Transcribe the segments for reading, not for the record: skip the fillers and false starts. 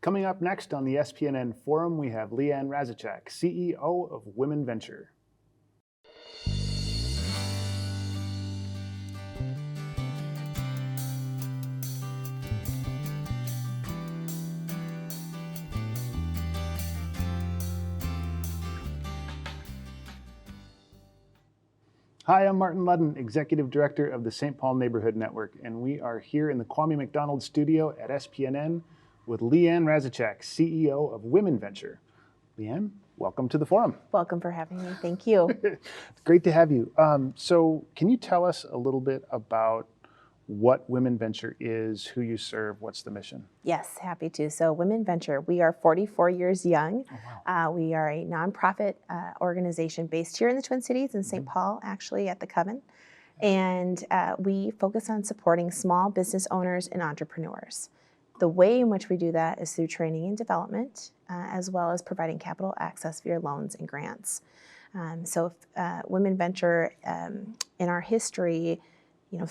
Coming up next on the SPNN Forum, we have LeeAnn Rasachak, CEO of WomenVenture. Hi, I'm Martin Ludden, Executive Director of the St. Paul Neighborhood Network, and we are here in the Kwame McDonald studio at SPNN with LeeAnn Rasachak, CEO of WomenVenture. LeeAnn, welcome to the forum. Welcome for having me. Thank you. It's great to have you. So can you tell us a little bit about what WomenVenture is, who you serve, what's the mission? Yes, happy to. So WomenVenture, we are 44 years young. Oh, wow. We are a nonprofit organization based here in the Twin Cities in St. Paul, actually at the Coven. And we focus on supporting small business owners and entrepreneurs. The way in which we do that is through training and development, as well as providing capital access via loans and grants. WomenVenture, in our history,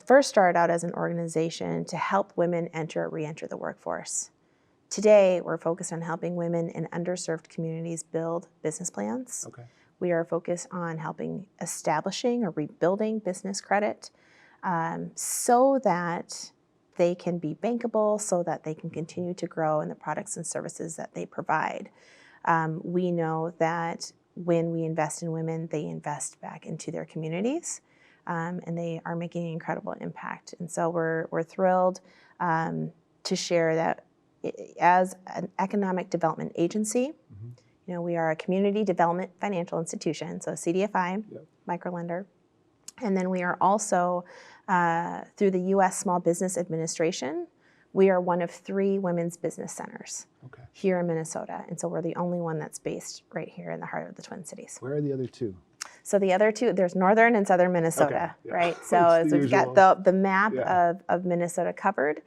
first started out as an organization to help women re-enter the workforce. Today, we're focused on helping women in underserved communities build business plans. Okay. We are focused on helping establishing or rebuilding business credit so that they can be bankable, so that they can continue to grow in the products and services that they provide. We know that when we invest in women, they invest back into their communities. And they are making an incredible impact. And so we're thrilled to share that as an economic development agency, we are a community development financial institution, so CDFI, microlender. And then we are also, through the U.S. Small Business Administration, we are one of 3 women's business centers here in Minnesota. And so we're the only one that's based right here in the heart of the Twin Cities. Where are the other 2? So the other 2, there's northern and southern Minnesota, right? So as we've got the map of Minnesota covered,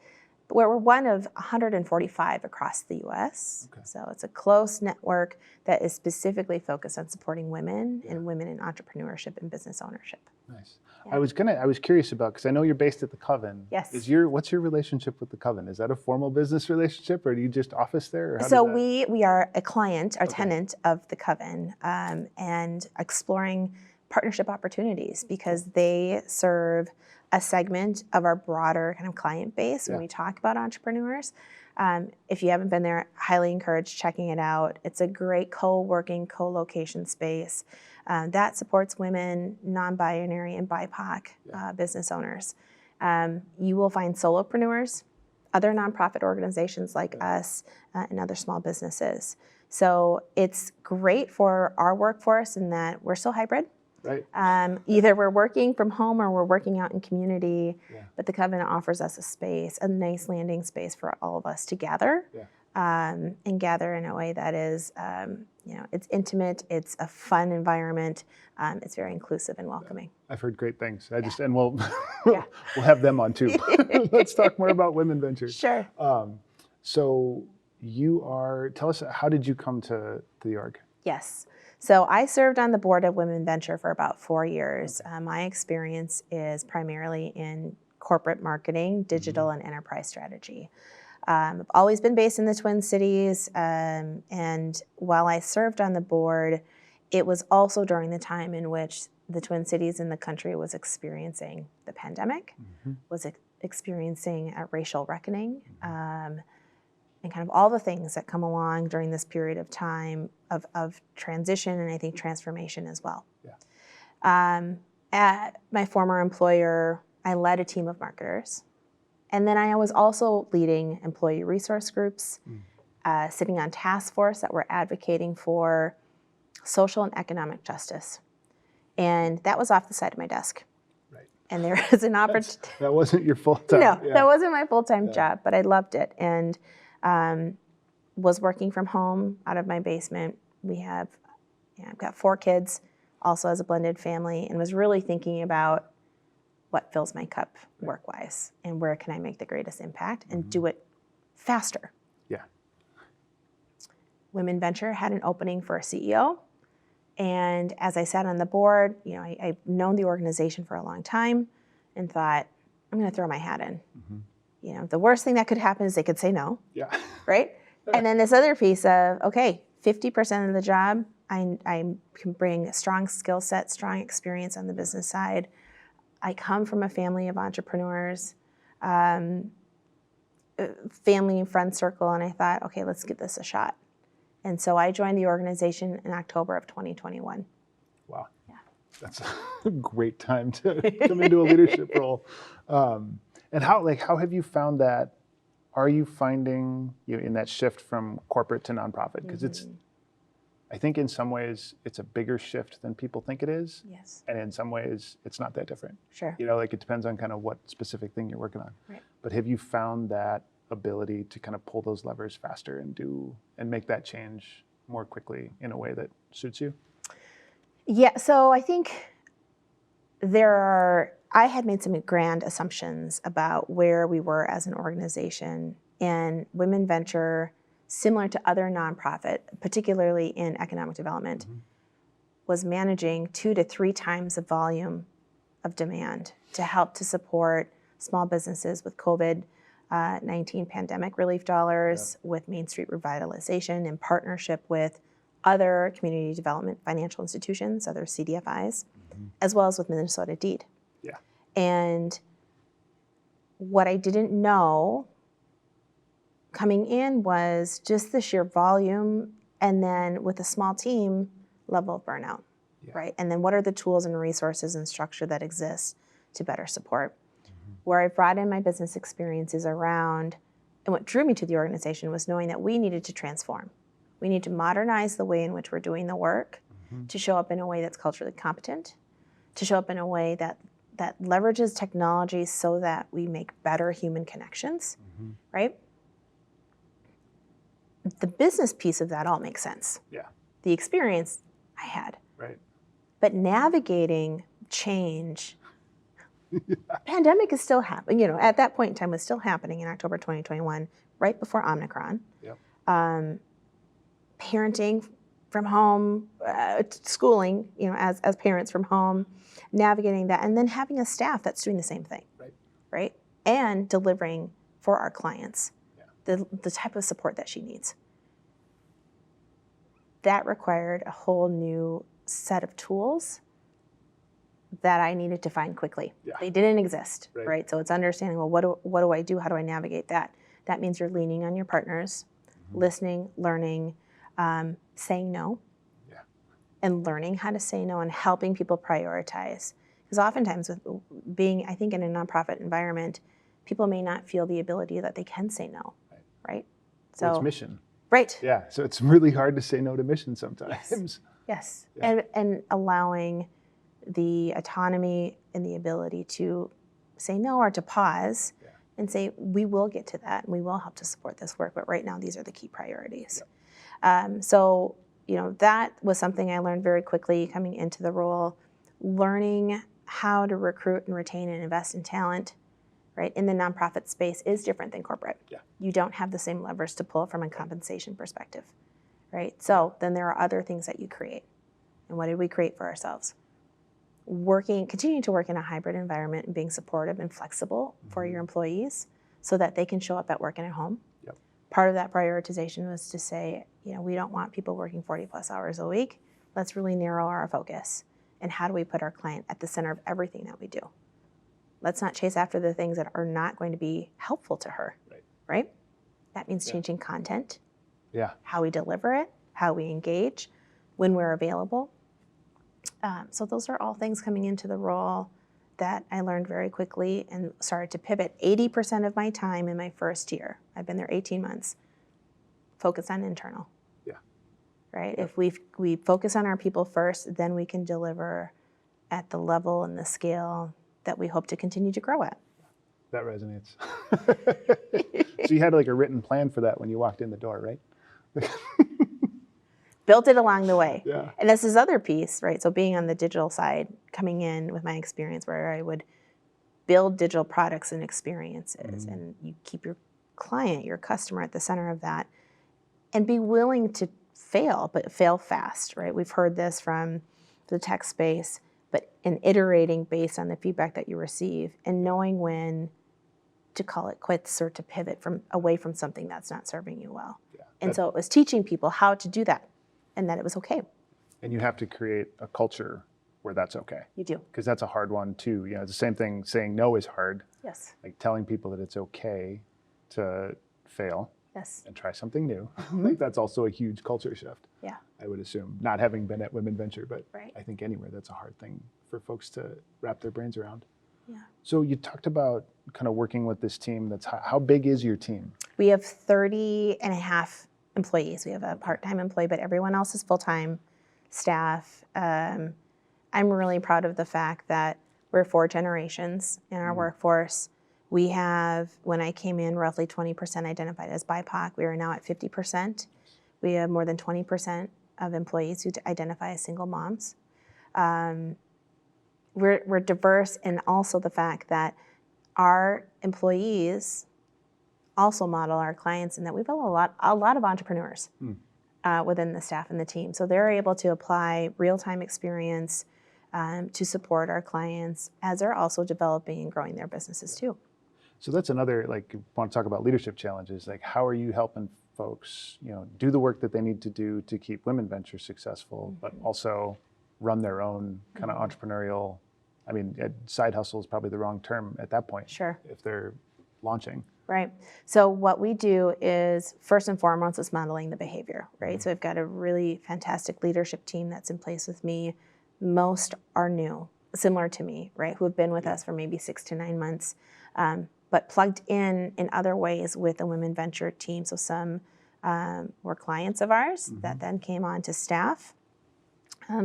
we're one of 145 across the U.S. So it's a close network that is specifically focused on supporting women and women in entrepreneurship and business ownership. Nice. Yeah. I was curious about, because I know you're based at the Coven. Yes. What's your relationship with the Coven? Is that a formal business relationship, or do you just office there? Or how so we are a client, a tenant of the Coven, and exploring partnership opportunities because they serve a segment of our broader kind of client base when we talk about entrepreneurs. If you haven't been there, highly encourage checking it out. It's a great co-working, co-location space that supports women, non-binary, and BIPOC business owners. You will find solopreneurs, other nonprofit organizations like us, and other small businesses. So it's great for our workforce in that we're still hybrid. Right. Either we're working from home or we're working out in community, but the Covenant offers us a space, a nice landing space for all of us to gather, and gather in a way that is, it's intimate, it's a fun environment, it's very inclusive and welcoming. I've heard great things. And we'll have them on too. Let's talk more about WomenVenture. Sure. So tell us, how did you come to the org? Yes. So I served on the board of WomenVenture for about 4 years. My experience is primarily in corporate marketing, digital, and enterprise strategy. I've always been based in the Twin Cities, and while I served on the board, it was also during the time in which the Twin Cities and the country was experiencing the pandemic, was experiencing a racial reckoning, and kind of all the things that come along during this period of time of transition and I think transformation as well. At my former employer, I led a team of marketers. And then I was also leading employee resource groups, sitting on task force that were advocating for social and economic justice. And that was off the side of my desk. Right. And there was an opportunity. That wasn't your full-time. No, that wasn't my full-time job, but I loved it. And was working from home out of my basement. I've got 4 kids, also as a blended family, and was really thinking about what fills my cup work-wise and where can I make the greatest impact and do it faster. Yeah. WomenVenture had an opening for a CEO. And as I sat on the board, I've known the organization for a long time and thought, I'm going to throw my hat in. The worst thing that could happen is they could say no. Yeah. Right? And then this other piece of, okay, 50% of the job, I can bring strong skill set, strong experience on the business side. I come from a family of entrepreneurs, family and friend circle, and I thought, okay, let's give this a shot. And so I joined the organization in October of 2021. Wow. Yeah. That's a great time to come into a leadership role. And how have you found that? Are you finding in that shift from corporate to nonprofit? Because I think in some ways it's a bigger shift than people think it is. Yes. And in some ways it's not that different. Sure. It depends on kind of what specific thing you're working on. Right. But have you found that ability to kind of pull those levers faster and make that change more quickly in a way that suits you? Yeah, so I think I had made some grand assumptions about where we were as an organization, and WomenVenture, similar to other nonprofit, particularly in economic development, was managing 2 to 3 times the volume of demand to help to support small businesses with COVID-19 pandemic relief dollars, with Main Street revitalization in partnership with other community development financial institutions, other CDFIs, as well as with Minnesota Deed. Yeah. And what I didn't know coming in was just the sheer volume, and then with a small team, level of burnout, right? And then what are the tools and resources and structure that exist to better support? Where I brought in my business experiences around, and what drew me to the organization was knowing that we needed to transform. We need to modernize the way in which we're doing the work, to show up in a way that's culturally competent, to show up in a way that leverages technology so that we make better human connections, right? The business piece of that all makes sense. Yeah. The experience I had. Right. But navigating change, pandemic is still happening, at that point in time was still happening in October 2021, right before Omicron. Yep. Parenting from home, schooling, as parents from home, navigating that, and then having a staff that's doing the same thing, right? And delivering for our clients the type of support that she needs. That required a whole new set of tools that I needed to find quickly. Yeah. They didn't exist, right? So it's understanding, well, what do I do? How do I navigate that? That means you're leaning on your partners, listening, learning, saying no, and learning how to say no and helping people prioritize. Because oftentimes with being, I think, in a nonprofit environment, people may not feel the ability that they can say no, right? So it's mission. Right. Yeah, so it's really hard to say no to mission sometimes. Yes. Yeah. And allowing the autonomy and the ability to say no or to pause and say, we will get to that and we will help to support this work, but right now these are the key priorities. So, that was something I learned very quickly coming into the role, learning how to recruit and retain and invest in talent, right, in the nonprofit space is different than corporate. Yeah. You don't have the same levers to pull from a compensation perspective, right? So then there are other things that you create. And what did we create for ourselves? Continuing to work in a hybrid environment and being supportive and flexible for your employees so that they can show up at work and at home. Yep. Part of that prioritization was to say, we don't want people working 40 plus hours a week. Let's really narrow our focus. And how do we put our client at the center of everything that we do? Let's not chase after the things that are not going to be helpful to her, right? That means changing content, how we deliver it, how we engage, when we're available. So those are all things coming into the role that I learned very quickly and started to pivot. 80% of my time in my first year, I've been there 18 months, focus on internal. Yeah. Right? If we focus on our people first, then we can deliver at the level and the scale that we hope to continue to grow at. That resonates. So you had like a written plan for that when you walked in the door, right? Built it along the way. Yeah. And this is other piece, right? So being on the digital side, coming in with my experience where I would build digital products and experiences, and you keep your client, your customer at the center of that, and be willing to fail, but fail fast, right? We've heard this from the tech space, but in iterating based on the feedback that you receive and knowing when to call it quits or to pivot away from something that's not serving you well. Yeah, and so it was teaching people how to do that and that it was okay. And you have to create a culture where that's okay. You do. Because that's a hard one too. It's the same thing, saying no is hard. Yes. Like telling people that it's okay to fail. Yes. And try something new. I think that's also a huge culture shift. Yeah. I would assume, not having been at WomenVenture, but right. I think anywhere that's a hard thing for folks to wrap their brains around. Yeah. So you talked about kind of working with this team. How big is your team? We have 30 and a half employees. We have a part-time employee, but everyone else is full-time staff. I'm really proud of the fact that we're 4 generations in our workforce. We have, when I came in, roughly 20% identified as BIPOC. We are now at 50%. We have more than 20% of employees who identify as single moms. We're diverse, and also the fact that our employees also model our clients, and that we've got a lot of entrepreneurs within the staff and the team. So they're able to apply real-time experience to support our clients as they're also developing and growing their businesses too. So that's another, like, you want to talk about leadership challenges. Like, how are you helping folks, do the work that they need to do to keep WomenVenture successful, but also run their own kind of entrepreneurial, side hustle is probably the wrong term at that point. Sure. If they're launching. Right. So what we do is, first and foremost, is modeling the behavior, right? So I've got a really fantastic leadership team that's in place with me. Most are new, similar to me, right, who have been with us for maybe 6 to 9 months, but plugged in other ways with the WomenVenture team. So some were clients of ours that then came on to staff.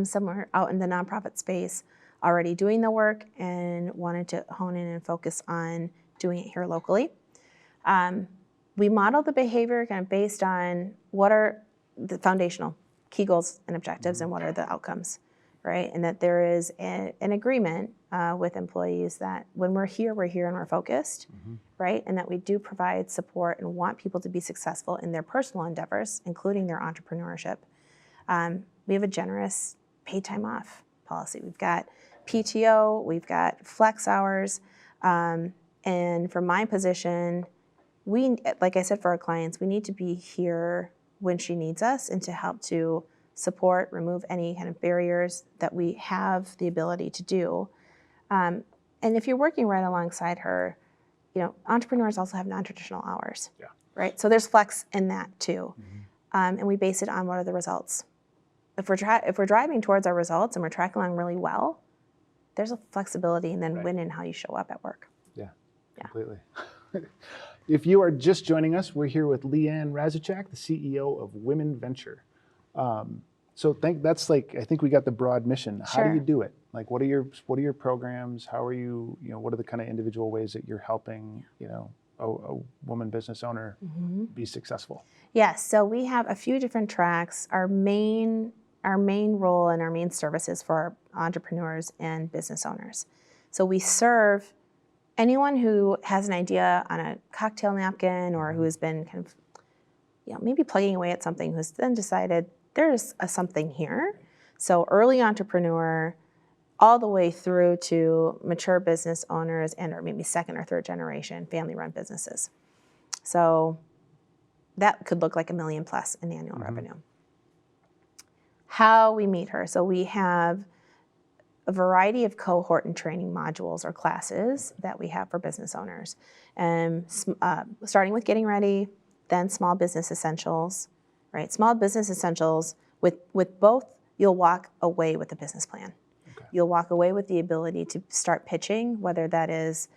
Some were out in the nonprofit space already doing the work and wanted to hone in and focus on doing it here locally. We model the behavior kind of based on what are the foundational key goals and objectives and what are the outcomes, right? And that there is an agreement with employees that when we're here and we're focused, right? And that we do provide support and want people to be successful in their personal endeavors, including their entrepreneurship. We have a generous paid time off policy. We've got PTO, we've got flex hours, and from my position, we, like I said, for our clients, we need to be here when she needs us and to help to support, remove any kind of barriers that we have the ability to do. And if you're working right alongside her, entrepreneurs also have non-traditional hours, right? So there's flex in that too. And we base it on what are the results. If we're driving towards our results and we're tracking along really well, there's a flexibility and then win in how you show up at work. Yeah. Completely. If you are just joining us, we're here with LeeAnn Rasachak, the CEO of WomenVenture. So I think we got the broad mission. How do you do it? Like, what are your programs? How are you, what are the kind of individual ways that you're helping, a woman business owner be successful? Yes, so we have a few different tracks. Our main role and our main services for our entrepreneurs and business owners. So we serve anyone who has an idea on a cocktail napkin or who has been kind of, maybe plugging away at something, who's then decided there's something here. So early entrepreneur, all the way through to mature business owners and or maybe 2nd or 3rd generation family-run businesses. So that could look like $1 million plus in annual revenue. How we meet her. So we have a variety of cohort and training modules or classes that we have for business owners. And starting with getting ready, then small business essentials, right? Small business essentials, with both, you'll walk away with a business plan. Okay. You'll walk away with the ability to start pitching, whether that is,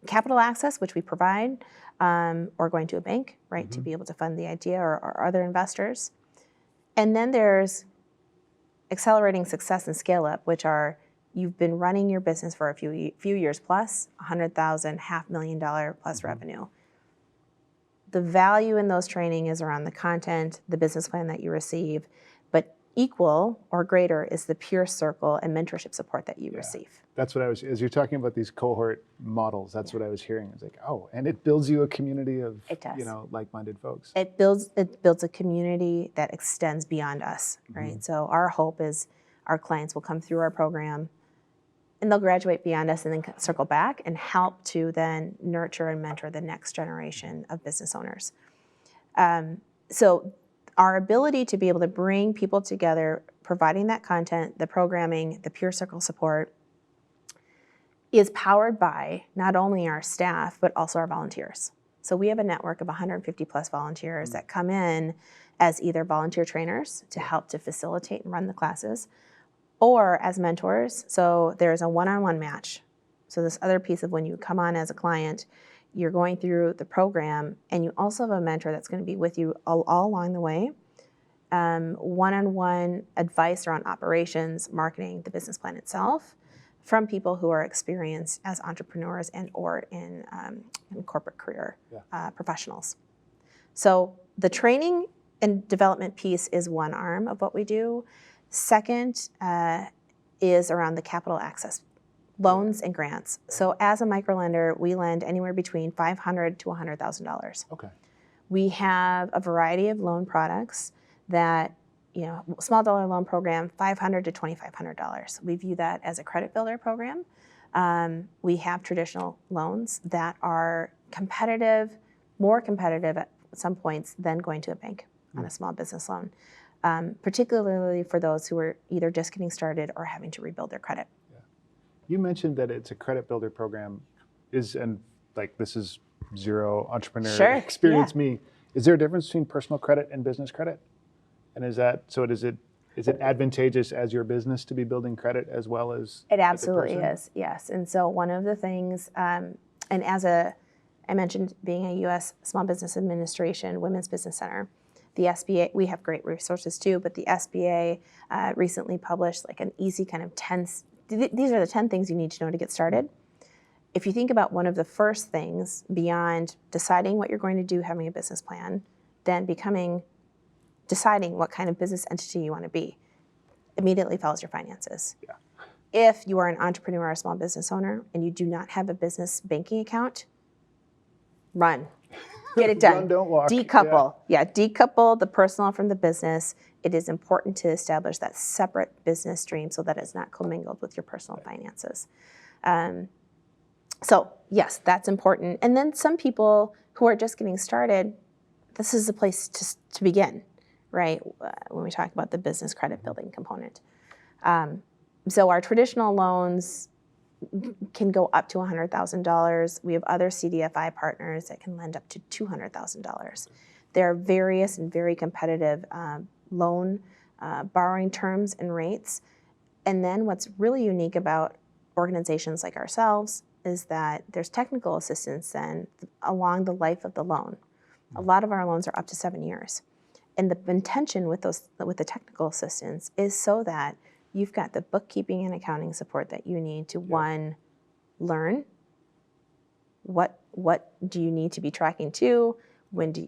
capital access, which we provide, or going to a bank, right, to be able to fund the idea or other investors. And then there's accelerating success and scale up, which are you've been running your business for a few years plus, $100,000, $500,000 plus revenue. The value in those training is around the content, the business plan that you receive, but equal or greater is the peer circle and mentorship support that you receive. That's what as you're talking about these cohort models, that's what I was hearing. It's like, and it builds you a community of, like-minded folks. It builds a community that extends beyond us, right? So our hope is our clients will come through our program and they'll graduate beyond us and then circle back and help to then nurture and mentor the next generation of business owners. So our ability to be able to bring people together, providing that content, the programming, the peer circle support, is powered by not only our staff, but also our volunteers. So we have a network of 150 plus volunteers that come in as either volunteer trainers to help to facilitate and run the classes, or as mentors. So there's a one-on-one match. So this other piece of when you come on as a client, you're going through the program, and you also have a mentor that's going to be with you all along the way. One-on-one advice around operations, marketing, the business plan itself, from people who are experienced as entrepreneurs and or in corporate career professionals. So the training and development piece is one arm of what we do. Second is around the capital access, loans and grants. So as a microlender, we lend anywhere between $500 to $100,000. Okay. We have a variety of loan products that, small dollar loan program, $500 to $2,500. We view that as a credit builder program. We have traditional loans that are competitive, more competitive at some points than going to a bank on a small business loan, particularly for those who are either just getting started or having to rebuild their credit. You mentioned that it's a credit builder program, this is zero entrepreneur experience me. Is there a difference between personal credit and business credit? And is it advantageous as your business to be building credit as well as it absolutely is, yes. And so one of the things, and I mentioned being a U.S. Small Business Administration Women's Business Center, the SBA, we have great resources too, but the SBA recently published like an easy kind of 10, these are the 10 things you need to know to get started. If you think about one of the first things beyond deciding what you're going to do, having a business plan, then deciding what kind of business entity you want to be, immediately follows your finances. Yeah. If you are an entrepreneur or a small business owner and you do not have a business banking account, run. Get it done. Run, don't walk. Decouple. Decouple the personal from the business. It is important to establish that separate business stream so that it's not commingled with your personal finances. So yes, that's important. And then some people who are just getting started, this is the place to begin, right? When we talk about the business credit building component. So our traditional loans can go up to $100,000. We have other CDFI partners that can lend up to $200,000. There are various and very competitive loan borrowing terms and rates. And then what's really unique about organizations like ourselves is that there's technical assistance then along the life of the loan. A lot of our loans are up to 7 years. And the intention with the technical assistance is so that you've got the bookkeeping and accounting support that you need to one, learn what do you need to be tracking to,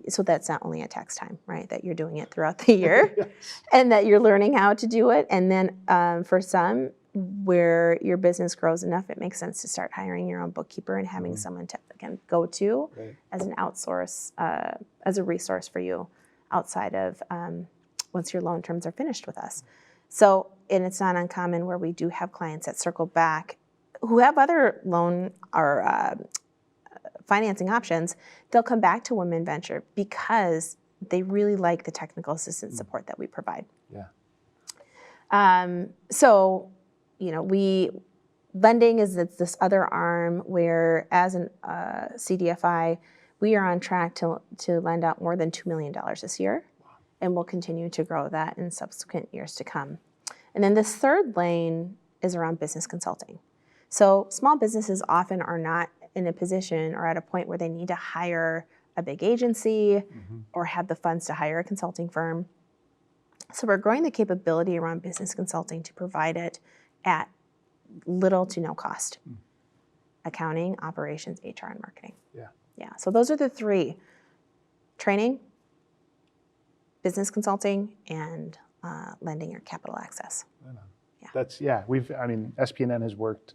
so that's not only at tax time, right? That you're doing it throughout the year, yes. And that you're learning how to do it. And then for some, where your business grows enough, it makes sense to start hiring your own bookkeeper and having someone to go to as an outsource, as a resource for you outside of once your loan terms are finished with us. So, and it's not uncommon where we do have clients that circle back who have other loan or financing options. They'll come back to WomenVenture because they really like the technical assistance support that we provide. Yeah. So, lending is this other arm where, as a CDFI, we are on track to lend out more than $2 million this year, and we'll continue to grow that in subsequent years to come. And then this third lane is around business consulting. So small businesses often are not in a position or at a point where they need to hire a big agency or have the funds to hire a consulting firm. So we're growing the capability around business consulting to provide it at little to no cost. Accounting, operations, HR, and marketing. Yeah. So those are the three: training, business consulting, and lending or capital access. Yeah. SPNN has worked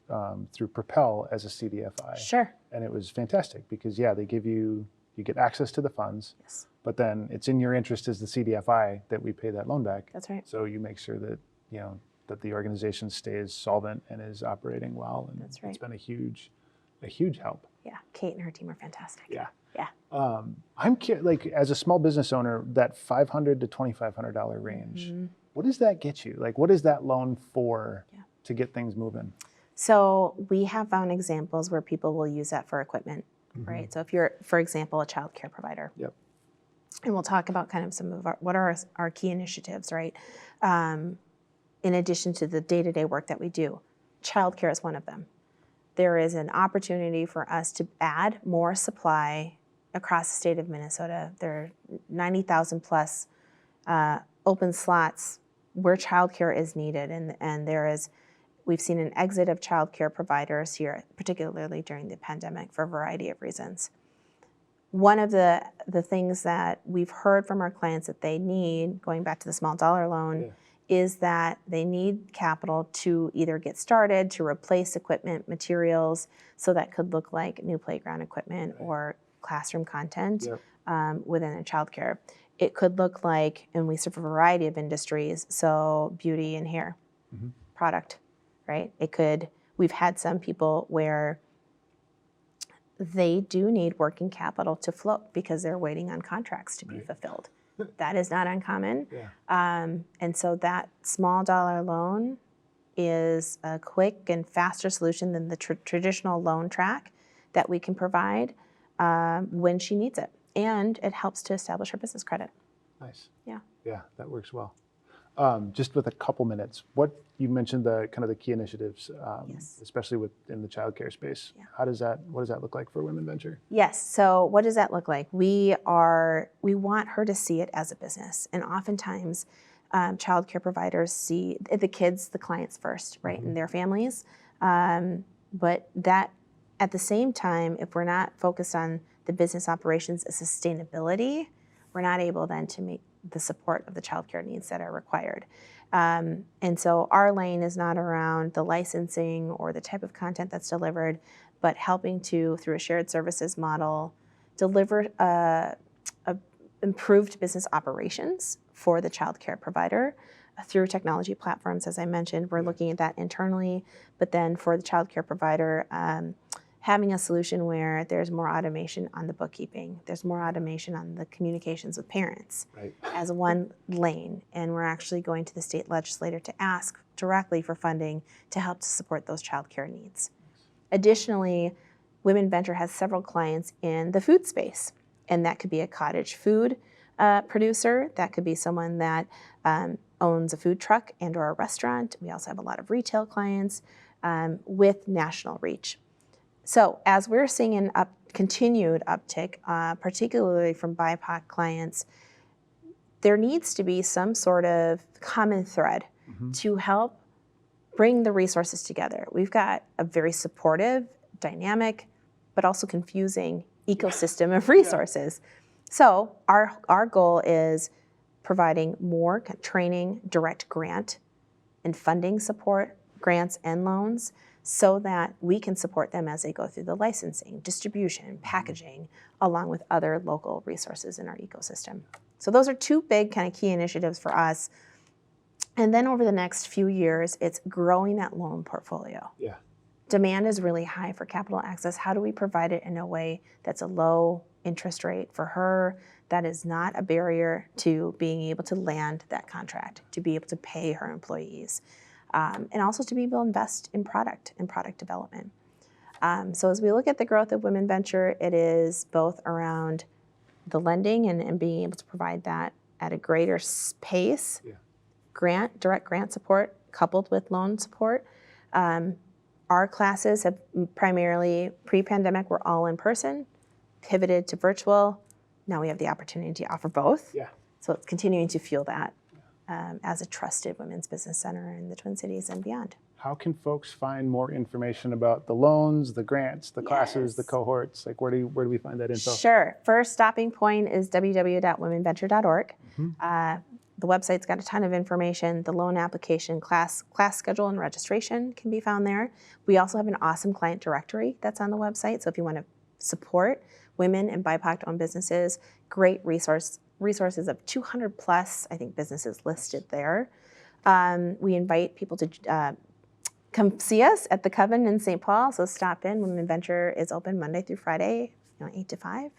through Propel as a CDFI. Sure. And it was fantastic because they give you get access to the funds. Yes. But then it's in your interest as the CDFI that we pay that loan back. That's right. So you make sure that that the organization stays solvent and is operating well. And That's right. It's been a huge help. Yeah, Kate and her team are fantastic. Yeah. Yeah. I'm curious, like as a small business owner, that $500 to $2,500 range, what does that get you? Like, what is that loan for to get things moving? So we have found examples where people will use that for equipment, right? So if you're, for example, a child care provider, and we'll talk about kind of some of what are our key initiatives, right? In addition to the day-to-day work that we do, childcare is one of them. There is an opportunity for us to add more supply across the state of Minnesota. There are 90,000 plus open slots where childcare is needed, and we've seen an exit of childcare providers here, particularly during the pandemic, for a variety of reasons. One of the things that we've heard from our clients that they need, going back to the small dollar loan, is that they need capital to either get started, to replace equipment, materials, so that could look like new playground equipment or classroom content within a childcare. It could look like, and we serve a variety of industries, so beauty and hair product, right? We've had some people where they do need working capital to float because they're waiting on contracts to be fulfilled. That is not uncommon. And so that small dollar loan is a quick and faster solution than the traditional loan track that we can provide when she needs it. And it helps to establish her business credit. Nice. Yeah. Yeah, that works well. Just with a couple minutes, you mentioned the kind of the key initiatives, especially in the childcare space. What does that look like for WomenVenture? Yes. So what does that look like? We want her to see it as a business, and oftentimes, childcare providers see the kids, the clients first, right, and their families. But that, at the same time, if we're not focused on the business operations and sustainability, we're not able then to make the support of the childcare needs that are required. And so our lane is not around the licensing or the type of content that's delivered, but helping to, through a shared services model, deliver improved business operations for the childcare provider through technology platforms. As I mentioned, we're looking at that internally, but then for the childcare provider, having a solution where there's more automation on the bookkeeping, there's more automation on the communications with parents as one lane, and we're actually going to the state legislature to ask directly for funding to help to support those childcare needs. Additionally, WomenVenture has several clients in the food space, and that could be a cottage food producer, that could be someone that owns a food truck and or a restaurant. We also have a lot of retail clients with national reach. So as we're seeing an continued uptick, particularly from BIPOC clients, there needs to be some sort of common thread to help bring the resources together. We've got a very supportive, dynamic, but also confusing ecosystem of resources. So our goal is providing more training, direct grant and funding support, grants and loans, so that we can support them as they go through the licensing, distribution, packaging, along with other local resources in our ecosystem. So those are two big kind of key initiatives for us. And then over the next few years, it's growing that loan portfolio. Demand is really high for capital access. How do we provide it in a way that's a low interest rate for her, that is not a barrier to being able to land that contract, to be able to pay her employees? And also to be able to invest in product and product development. So as we look at the growth of WomenVenture, it is both around the lending and being able to provide that at a greater pace, direct grant support coupled with loan support. Our classes have primarily, pre-pandemic, were all in person, pivoted to virtual. Now we have the opportunity to offer both. So it's continuing to fuel that. As a trusted women's business center in the Twin Cities and beyond. How can folks find more information about the loans, the grants, the classes, the cohorts? Like where do we find that info? Sure. First stopping point is www.womenventure.org. The website's got a ton of information. The loan application, class schedule, and registration can be found there. We also have an awesome client directory that's on the website. So if you want to support women and BIPOC-owned businesses, great resources of 200 plus, I think, businesses listed there. We invite people to come see us at the Coven in St. Paul. So stop in. WomenVenture is open Monday through Friday, 8 to 5.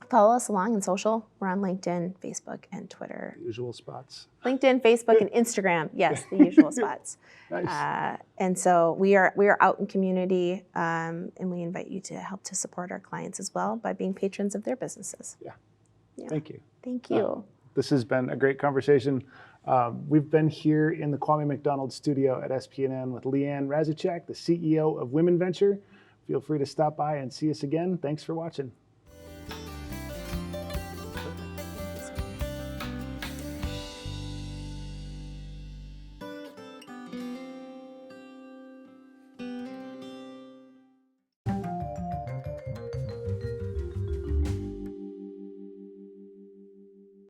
Follow us along in social. We're on LinkedIn, Facebook, and Twitter. Usual spots. LinkedIn, Facebook, and Instagram. Yes, the usual spots. Nice. And so we are out in community, and we invite you to help to support our clients as well by being patrons of their businesses. Yeah. Thank you. Thank you. This has been a great conversation. We've been here in the Kwame McDonald studio at SPNN with LeeAnn Rasachak, the CEO of WomenVenture. Feel free to stop by and see us again. Thanks for watching.